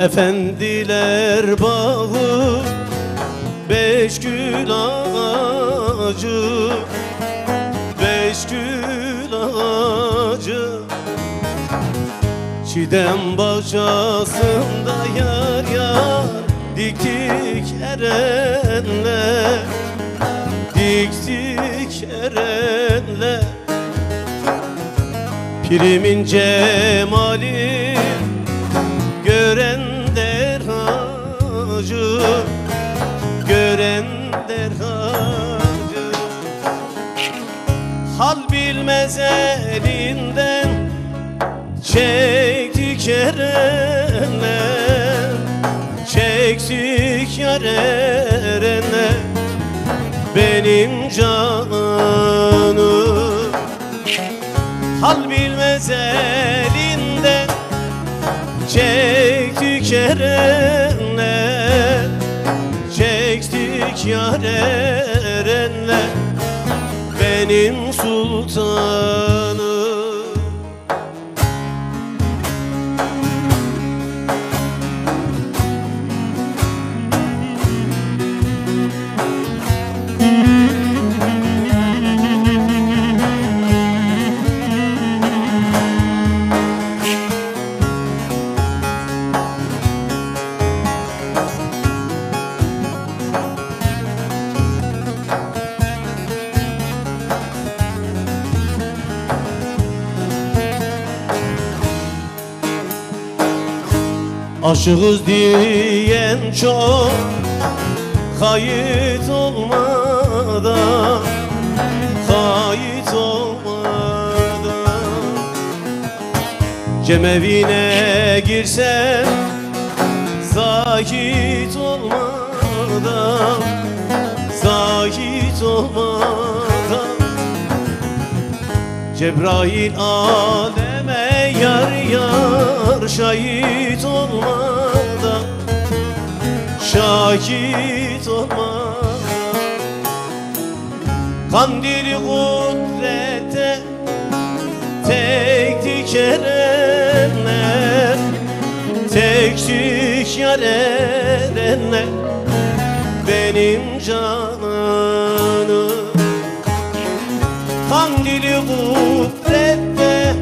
Efendiler bağı, beş gül ağacı, beş gül ağacı. Çiğdem bahçesinde yar yar diktik erenler, diktik erenler. Pirimin cemali gören der hacı, gören der hacı. Hal bilmez elinden çektik erenler, çektik yar erenler. Benim canım hal bilmez elinden çektik erenler, çektik yar erenler. Benim sultanım. Aşığız diyen çok kayıt olmadan, kayıt olmadan. Cemevine girsem zahit olmadan, zahit olmadan. Cebrail aleme yar yar şahit olmadan, şahit olmadan. Kandili kudrete tektik erenler, tektik yar erenler. Benim cananım kandili kudrette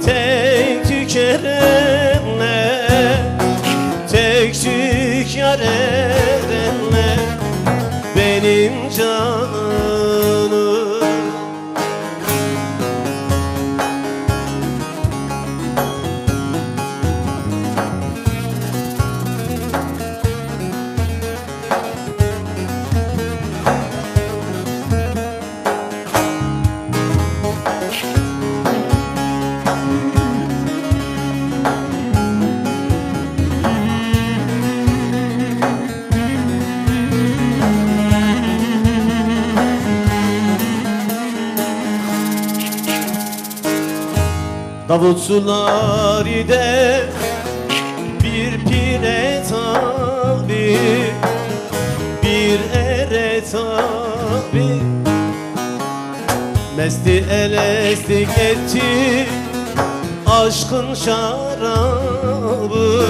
tektik erenler, tektik yar erenler. Benim cananım. Davut Sulari'de bir pire tabi, bir ere tabi. Mesti elestik etti aşkın şarabı,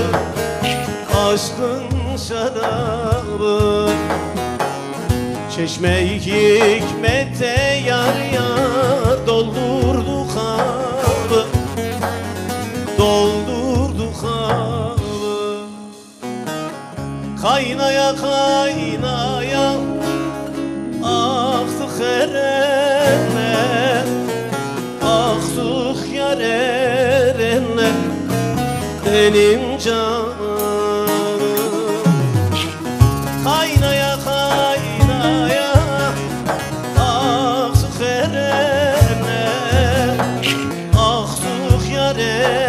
aşkın şarabı. Çeşme-i hikmette yar yar doldurdu kabı, doldurdu kabı. Kaynaya kaynaya aktık erenler, aktık yar erenler. Benim canım kaynaya kaynaya aktık erenler, aktık yar erenler.